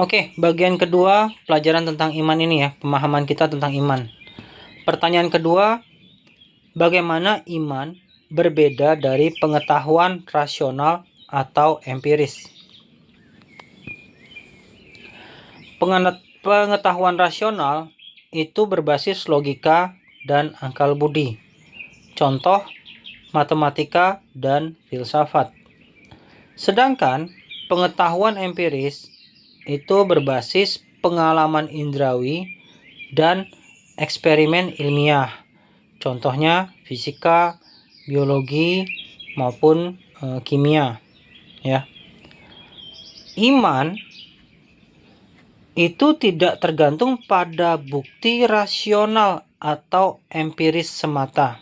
Oke, bagian kedua pelajaran tentang iman ini ya, pemahaman kita tentang iman. Pertanyaan kedua, bagaimana iman berbeda dari pengetahuan rasional atau empiris? Pengetahuan rasional itu berbasis logika dan akal budi. Contoh, matematika dan filsafat. Sedangkan pengetahuan empiris itu berbasis pengalaman indrawi dan eksperimen ilmiah. Contohnya fisika, biologi maupun kimia ya. Iman itu tidak tergantung pada bukti rasional atau empiris semata,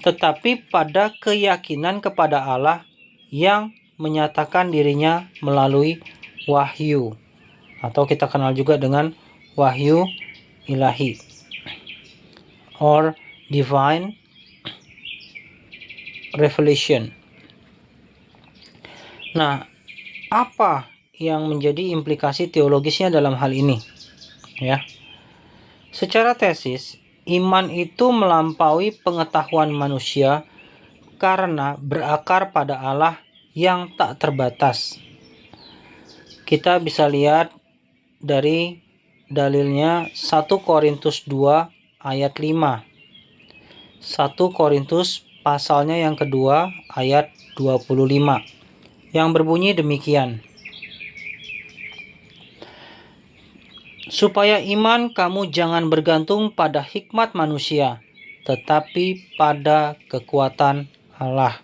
tetapi pada keyakinan kepada Allah yang menyatakan dirinya melalui wahyu, atau kita kenal juga dengan wahyu ilahi or divine revelation. Nah, apa yang menjadi implikasi teologisnya dalam hal ini? Ya. Secara tesis, iman itu melampaui pengetahuan manusia karena berakar pada Allah yang tak terbatas. Kita bisa lihat dari dalilnya 1 Korintus 2 ayat 5. 1 Korintus pasalnya yang kedua ayat 25 yang berbunyi demikian. Supaya iman kamu jangan bergantung pada hikmat manusia, tetapi pada kekuatan Allah.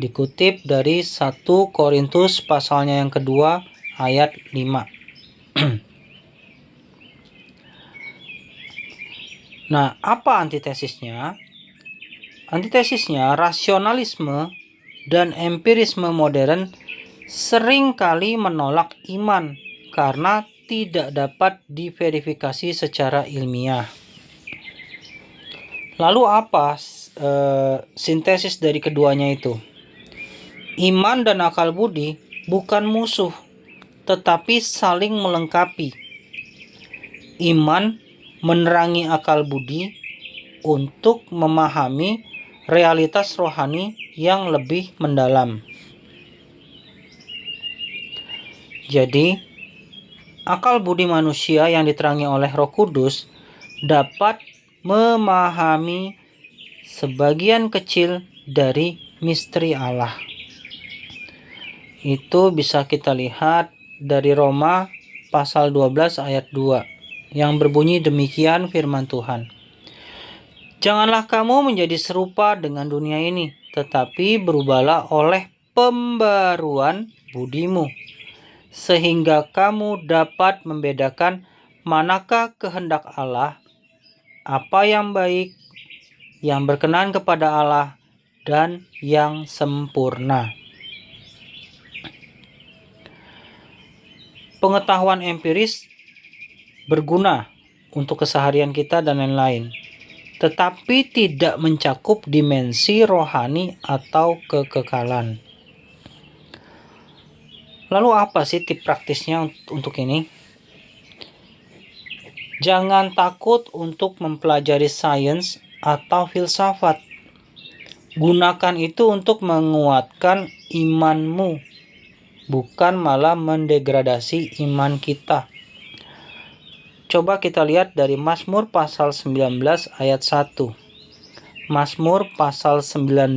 Dikutip dari 1 Korintus pasalnya yang kedua ayat 5. Nah, apa antitesisnya? Antitesisnya, rasionalisme dan empirisme modern seringkali menolak iman karena tidak dapat diverifikasi secara ilmiah. Lalu apa sintesis dari keduanya itu? Iman dan akal budi bukan musuh, tetapi saling melengkapi. Iman menerangi akal budi untuk memahami realitas rohani yang lebih mendalam. Jadi, akal budi manusia yang diterangi oleh Roh Kudus dapat memahami sebagian kecil dari misteri Allah. Itu bisa kita lihat dari Roma pasal 12 ayat 2 yang berbunyi demikian firman Tuhan. Janganlah kamu menjadi serupa dengan dunia ini, tetapi berubahlah oleh pembaruan budimu, sehingga kamu dapat membedakan manakah kehendak Allah, apa yang baik, yang berkenan kepada Allah, dan yang sempurna. Pengetahuan empiris berguna untuk keseharian kita dan lain-lain, tetapi tidak mencakup dimensi rohani atau kekekalan. Lalu apa sih tips praktisnya untuk ini? Jangan takut untuk mempelajari sains atau filsafat. Gunakan itu untuk menguatkan imanmu, bukan malah mendegradasi iman kita. Coba kita lihat dari Mazmur pasal 19 ayat 1. Mazmur pasal 19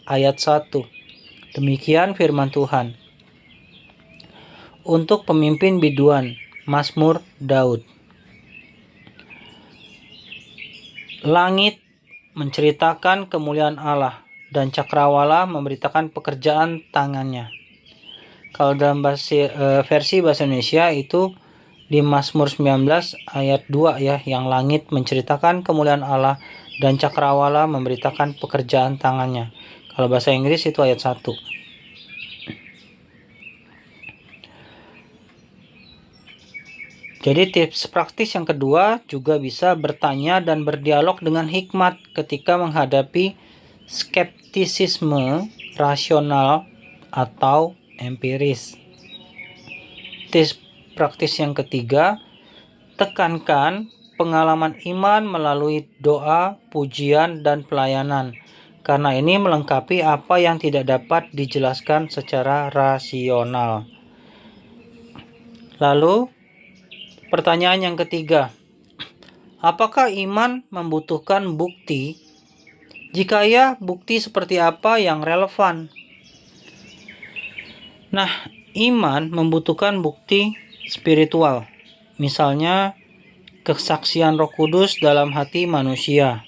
ayat 1. Demikian firman Tuhan. Untuk pemimpin biduan, Mazmur Daud. Langit menceritakan kemuliaan Allah, dan cakrawala memberitakan pekerjaan tangannya. Kalau dalam versi bahasa Indonesia itu di Mazmur 19 ayat 2 ya, yang langit menceritakan kemuliaan Allah dan cakrawala memberitakan pekerjaan tangannya. Kalau bahasa Inggris itu ayat 1. Jadi tips praktis yang kedua juga bisa bertanya dan berdialog dengan hikmat ketika menghadapi skeptisisme rasional atau empiris. Tips praktis yang ketiga, tekankan pengalaman iman melalui doa, pujian, dan pelayanan. Karena ini melengkapi apa yang tidak dapat dijelaskan secara rasional. Lalu, pertanyaan yang ketiga, apakah iman membutuhkan bukti? Jika ya, bukti seperti apa yang relevan? Nah, iman membutuhkan bukti spiritual. Misalnya, kesaksian Roh Kudus dalam hati manusia,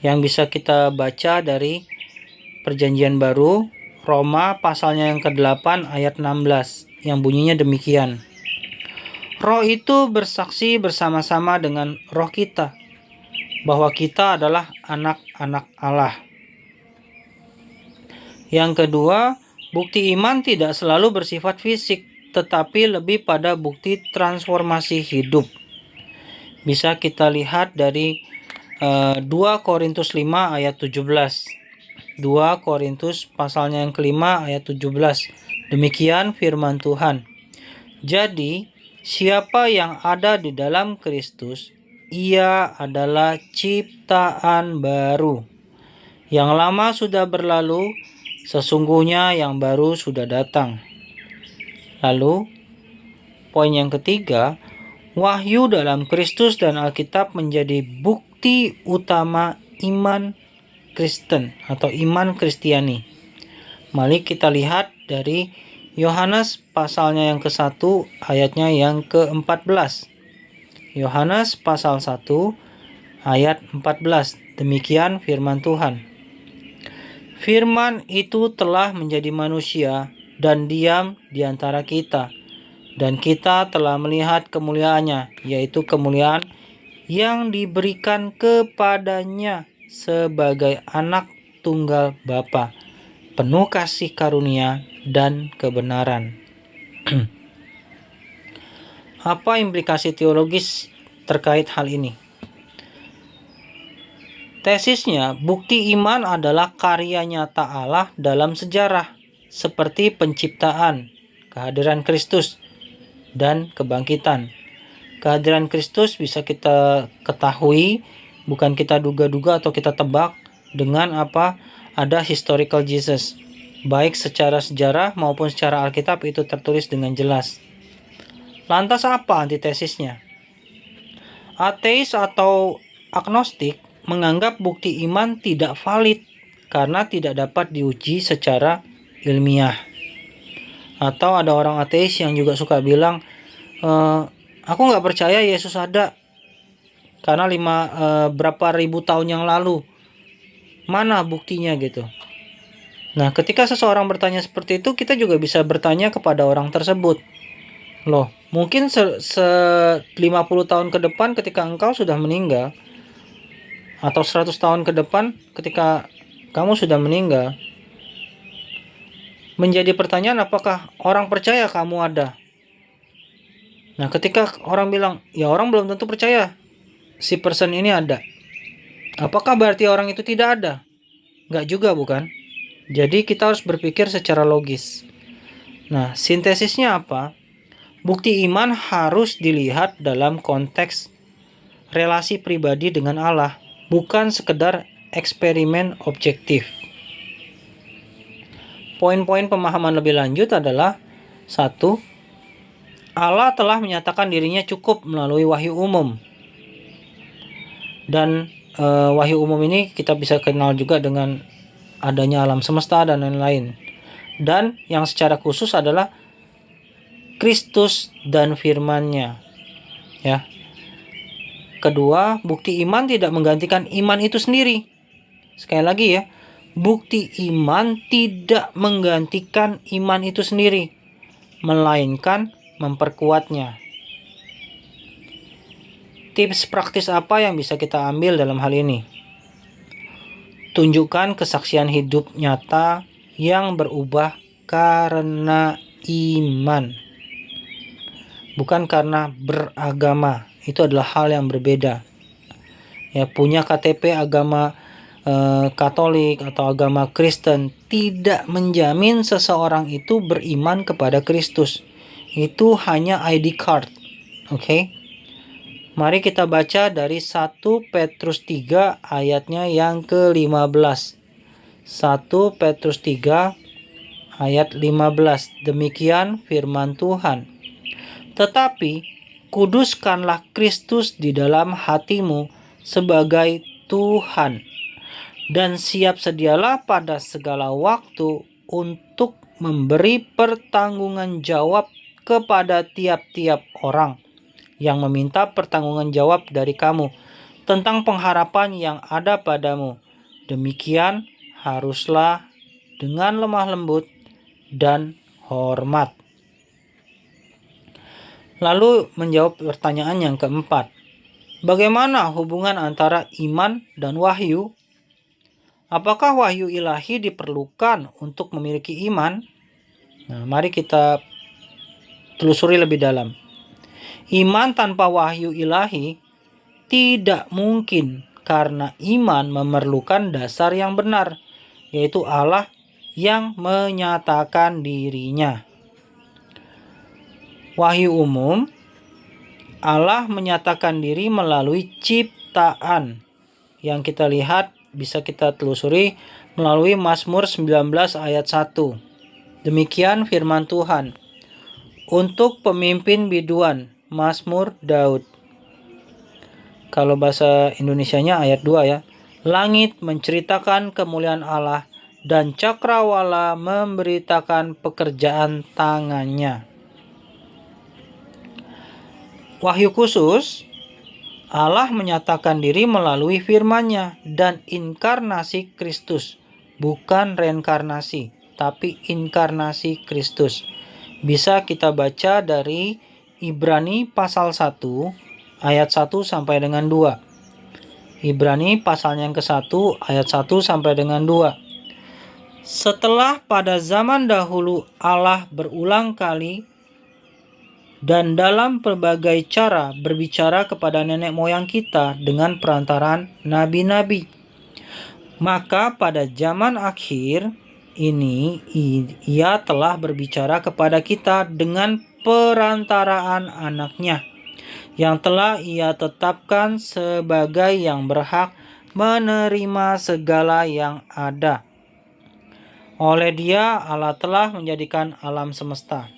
yang bisa kita baca dari Perjanjian Baru, Roma pasalnya yang ke-8 ayat 16, yang bunyinya demikian. Roh itu bersaksi bersama-sama dengan roh kita, bahwa kita adalah anak-anak Allah. Yang kedua, bukti iman tidak selalu bersifat fisik, tetapi lebih pada bukti transformasi hidup. Bisa kita lihat dari 2 Korintus 5 ayat 17. 2 Korintus pasalnya yang ke-5 ayat 17. Demikian firman Tuhan. Jadi, siapa yang ada di dalam Kristus, ia adalah ciptaan baru. Yang lama sudah berlalu, sesungguhnya yang baru sudah datang. Lalu, poin yang ketiga, wahyu dalam Kristus dan Alkitab menjadi bukti utama iman Kristen atau iman Kristiani. Mari kita lihat dari Yohanes pasalnya yang ke-1 ayatnya yang ke-14. Yohanes pasal 1 ayat 14. Demikian firman Tuhan. Firman itu telah menjadi manusia dan diam di antara kita. Dan kita telah melihat kemuliaannya, yaitu kemuliaan yang diberikan kepadanya sebagai anak tunggal Bapa, penuh kasih karunia dan kebenaran. Apa implikasi teologis terkait hal ini? Tesisnya, bukti iman adalah karya nyata Allah dalam sejarah, seperti penciptaan, kehadiran Kristus, dan kebangkitan. Kehadiran Kristus bisa kita ketahui, bukan kita duga-duga atau kita tebak, dengan ada historical Jesus. Baik secara sejarah maupun secara Alkitab itu tertulis dengan jelas. Lantas apa antitesisnya? Ateis atau agnostik menganggap bukti iman tidak valid karena tidak dapat diuji secara ilmiah. Atau ada orang ateis yang juga suka bilang, aku nggak percaya Yesus ada karena berapa ribu tahun yang lalu. Mana buktinya gitu. Nah, ketika seseorang bertanya seperti itu, kita juga bisa bertanya kepada orang tersebut. Loh, mungkin 50 tahun ke depan ketika engkau sudah meninggal, atau 100 tahun ke depan ketika kamu sudah meninggal, menjadi pertanyaan apakah orang percaya kamu ada. Nah, ketika orang bilang, ya orang belum tentu percaya si person ini ada. Apakah berarti orang itu tidak ada? Enggak juga, bukan? Jadi kita harus berpikir secara logis. Nah, sintesisnya apa? Bukti iman harus dilihat dalam konteks relasi pribadi dengan Allah, bukan sekedar eksperimen objektif. Poin-poin pemahaman lebih lanjut adalah 1. Allah telah menyatakan dirinya cukup melalui wahyu umum. Dan wahyu umum ini kita bisa kenal juga dengan adanya alam semesta dan lain-lain. Dan yang secara khusus adalah Kristus dan firman-Nya. Ya. Kedua, bukti iman tidak menggantikan iman itu sendiri. Sekali lagi ya, bukti iman tidak menggantikan iman itu sendiri, melainkan memperkuatnya. Tips praktis apa yang bisa kita ambil dalam hal ini? Tunjukkan kesaksian hidup nyata yang berubah karena iman, bukan karena beragama. Itu adalah hal yang berbeda. Ya, punya KTP agama Katolik atau agama Kristen tidak menjamin seseorang itu beriman kepada Kristus. Itu hanya ID card. Oke. Mari kita baca dari 1 Petrus 3 ayatnya yang ke-15. 1 Petrus 3 ayat 15. Demikian firman Tuhan. Tetapi kuduskanlah Kristus di dalam hatimu sebagai Tuhan, dan siap sedialah pada segala waktu untuk memberi pertanggungan jawab kepada tiap-tiap orang yang meminta pertanggungan jawab dari kamu tentang pengharapan yang ada padamu. Demikian haruslah dengan lemah lembut dan hormat. Lalu menjawab pertanyaan yang keempat. Bagaimana hubungan antara iman dan wahyu? Apakah wahyu ilahi diperlukan untuk memiliki iman? Nah, mari kita telusuri lebih dalam. Iman tanpa wahyu ilahi tidak mungkin, karena iman memerlukan dasar yang benar, yaitu Allah yang menyatakan dirinya. Wahyu umum, Allah menyatakan diri melalui ciptaan yang kita lihat, bisa kita telusuri melalui Mazmur 19 ayat 1. Demikian firman Tuhan. Untuk pemimpin biduan, Mazmur Daud. Kalau bahasa Indonesianya ayat 2 ya. Langit menceritakan kemuliaan Allah, dan cakrawala memberitakan pekerjaan tangannya. Wahyu khusus, Allah menyatakan diri melalui firman-Nya dan inkarnasi Kristus, bukan reinkarnasi, tapi inkarnasi Kristus. Bisa kita baca dari Ibrani pasal 1 ayat 1 sampai dengan 2. Ibrani pasal yang ke-1 ayat 1 sampai dengan 2. Setelah pada zaman dahulu Allah berulang kali dan dalam berbagai cara berbicara kepada nenek moyang kita dengan perantaraan nabi-nabi. Maka pada zaman akhir ini ia telah berbicara kepada kita dengan perantaraan anaknya, yang telah ia tetapkan sebagai yang berhak menerima segala yang ada. Oleh Dia Allah telah menjadikan alam semesta.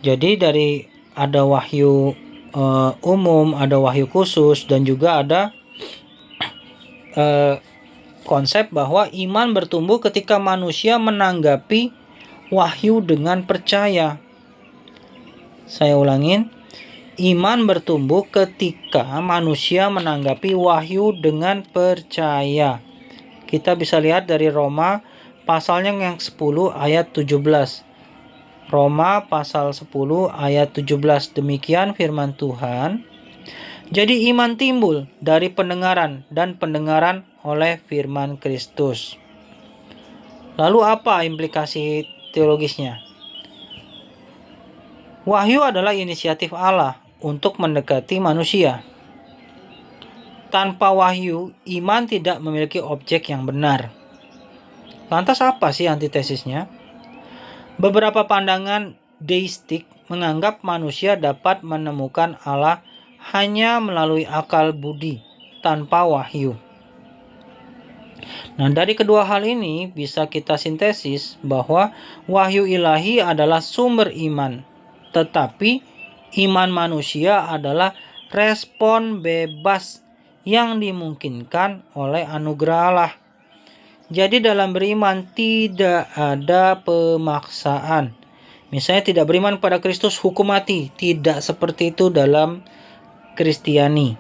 Jadi dari ada wahyu umum, ada wahyu khusus, dan juga ada konsep bahwa iman bertumbuh ketika manusia menanggapi wahyu dengan percaya. Saya ulangin, iman bertumbuh ketika manusia menanggapi wahyu dengan percaya. Kita bisa lihat dari Roma pasalnya yang 10 ayat 17. Roma pasal 10 ayat 17. Demikian firman Tuhan. Jadi iman timbul dari pendengaran, dan pendengaran oleh firman Kristus. Lalu apa implikasi teologisnya? Wahyu adalah inisiatif Allah untuk mendekati manusia. Tanpa wahyu, iman tidak memiliki objek yang benar. Lantas apa sih antitesisnya? Beberapa pandangan deistik menganggap manusia dapat menemukan Allah hanya melalui akal budi, tanpa wahyu. Nah, dari kedua hal ini bisa kita sintesis bahwa wahyu ilahi adalah sumber iman, tetapi iman manusia adalah respon bebas yang dimungkinkan oleh anugerah Allah. Jadi dalam beriman tidak ada pemaksaan. Misalnya tidak beriman pada Kristus hukum mati, tidak seperti itu dalam Kristiani.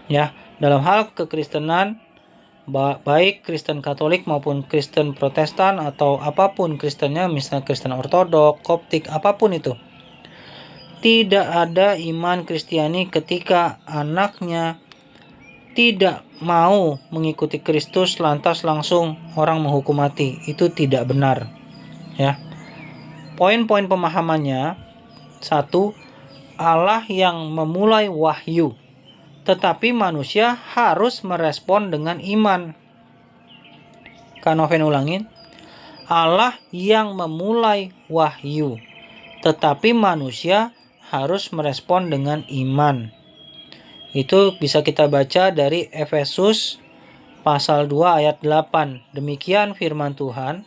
Ya, dalam hal kekristenan, baik Kristen Katolik maupun Kristen Protestan atau apapun Kristennya, misalnya Kristen Ortodok, Koptik, apapun itu. Tidak ada iman Kristiani ketika anaknya tidak mau mengikuti Kristus lantas langsung orang menghukum mati. Itu tidak benar. Ya. Poin-poin pemahamannya, 1, Allah yang memulai wahyu, tetapi manusia harus merespon dengan iman. Kak Noven ulangin. Allah yang memulai wahyu, tetapi manusia harus merespon dengan iman. Itu bisa kita baca dari Efesus pasal 2 ayat 8. Demikian firman Tuhan.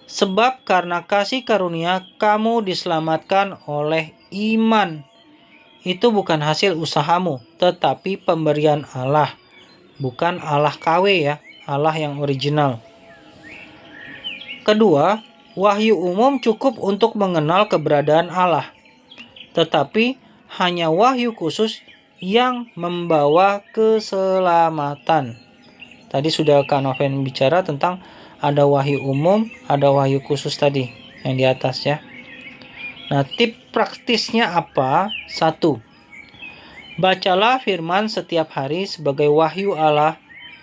Sebab karena kasih karunia kamu diselamatkan oleh iman. Itu bukan hasil usahamu, tetapi pemberian Allah. Bukan Allah KW ya, Allah yang original. Kedua, wahyu umum cukup untuk mengenal keberadaan Allah. Tetapi hanya wahyu khusus yang membawa keselamatan. Tadi sudah Kak Noven bicara tentang ada wahyu umum, ada wahyu khusus tadi yang di atas ya. Nah, tip praktisnya apa? 1. Bacalah firman setiap hari sebagai wahyu Allah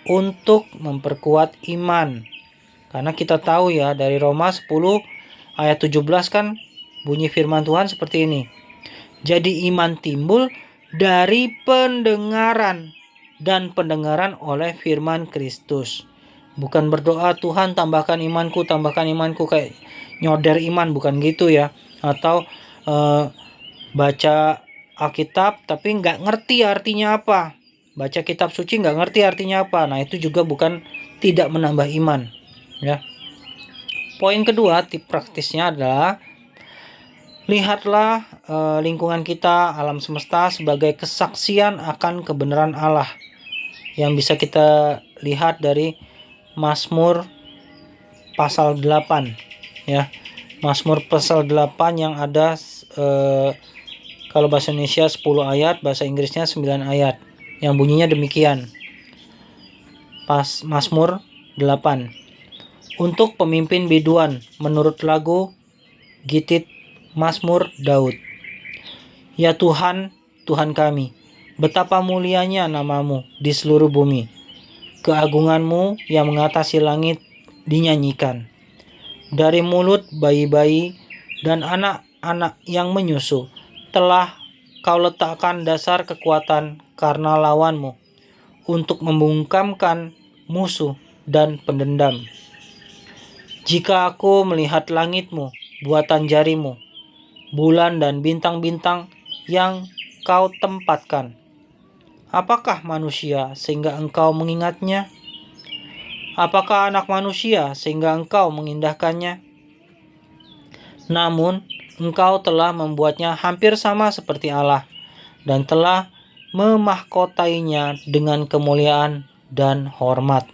untuk memperkuat iman. Karena kita tahu ya dari Roma 10 ayat 17 kan bunyi firman Tuhan seperti ini. Jadi iman timbul dari pendengaran dan pendengaran oleh firman Kristus. Bukan berdoa Tuhan tambahkan imanku kayak nyoder iman, bukan gitu ya. Atau baca Alkitab tapi nggak ngerti artinya apa. Baca kitab suci nggak ngerti artinya apa. Nah itu juga bukan tidak menambah iman ya. Poin kedua, tip praktisnya adalah lihatlah lingkungan kita, alam semesta sebagai kesaksian akan kebenaran Allah yang bisa kita lihat dari Mazmur pasal 8 ya. Mazmur pasal 8 yang ada kalau bahasa Indonesia 10 ayat, bahasa Inggrisnya 9 ayat yang bunyinya demikian. Mazmur 8. Untuk pemimpin biduan menurut lagu Gitit Mazmur Daud. Ya Tuhan, Tuhan kami, betapa mulianya namamu di seluruh bumi. Keagunganmu yang mengatasi langit dinyanyikan. Dari mulut bayi-bayi dan anak-anak yang menyusu telah kau letakkan dasar kekuatan karena lawanmu untuk membungkamkan musuh dan pendendam. Jika aku melihat langitmu, buatan jarimu, bulan dan bintang-bintang yang kau tempatkan, apakah manusia sehingga engkau mengingatnya? Apakah anak manusia sehingga engkau mengindahkannya? Namun, engkau telah membuatnya hampir sama seperti Allah dan telah memahkotainya dengan kemuliaan dan hormat.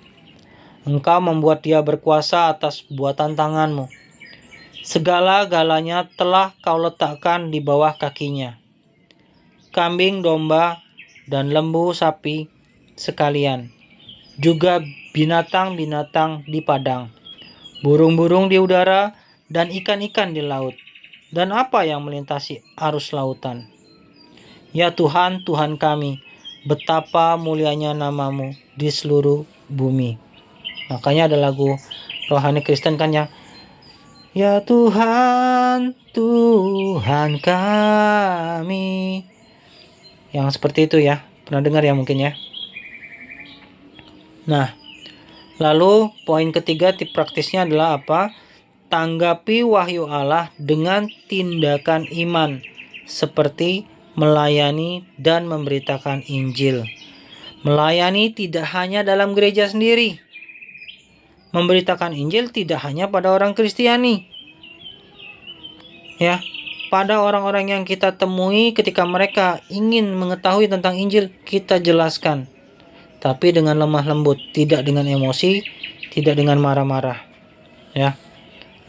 Engkau membuat dia berkuasa atas buatan tanganmu. Segala-galanya telah kau letakkan di bawah kakinya. Kambing, domba, dan lembu sapi sekalian. Juga binatang-binatang di padang. Burung-burung di udara dan ikan-ikan di laut. Dan apa yang melintasi arus lautan. Ya Tuhan, Tuhan kami, betapa mulianya namamu di seluruh bumi. Makanya ada lagu rohani Kristen kan yang Ya Tuhan, Tuhan kami. Yang seperti itu ya. Pernah dengar ya mungkin ya. Nah, lalu poin ketiga tip praktisnya adalah apa? Tanggapi wahyu Allah dengan tindakan iman. Seperti melayani dan memberitakan Injil. Melayani tidak hanya dalam gereja sendiri. Memberitakan Injil tidak hanya pada orang Kristiani. Ya, pada orang-orang yang kita temui ketika mereka ingin mengetahui tentang Injil, kita jelaskan. Tapi dengan lemah lembut, tidak dengan emosi, tidak dengan marah-marah. Ya.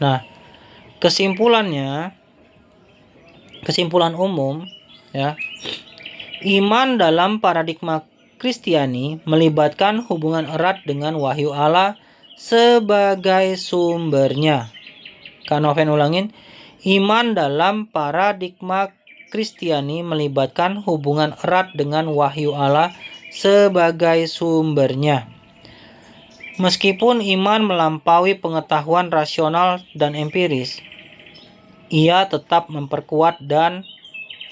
Nah, kesimpulan umum ya. Iman dalam paradigma Kristiani melibatkan hubungan erat dengan wahyu Allah sebagai sumbernya. Kak Noven ulangin, iman dalam paradigma Kristiani melibatkan hubungan erat dengan wahyu Allah sebagai sumbernya. Meskipun iman melampaui pengetahuan rasional dan empiris, ia tetap memperkuat dan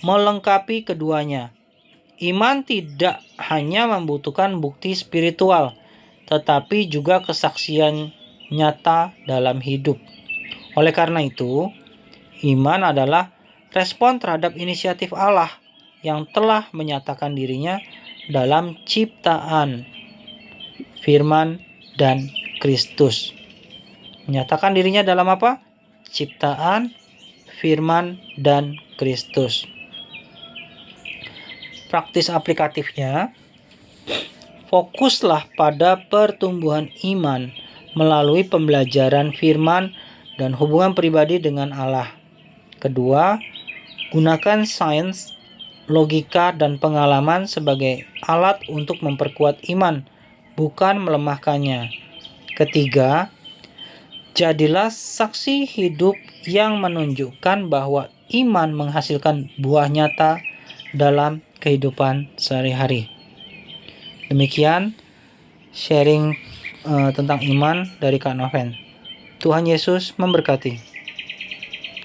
melengkapi keduanya. Iman tidak hanya membutuhkan bukti spiritual, tetapi juga kesaksian nyata dalam hidup. Oleh karena itu, iman adalah respon terhadap inisiatif Allah yang telah menyatakan dirinya dalam ciptaan, firman, dan Kristus. Menyatakan dirinya dalam apa? Ciptaan, firman, dan Kristus. Praktis aplikatifnya, fokuslah pada pertumbuhan iman melalui pembelajaran firman dan hubungan pribadi dengan Allah. Kedua, gunakan sains, logika, dan pengalaman sebagai alat untuk memperkuat iman, bukan melemahkannya. Ketiga, jadilah saksi hidup yang menunjukkan bahwa iman menghasilkan buah nyata dalam kehidupan sehari-hari. Demikian sharing tentang iman dari Kak Noven. Tuhan Yesus memberkati.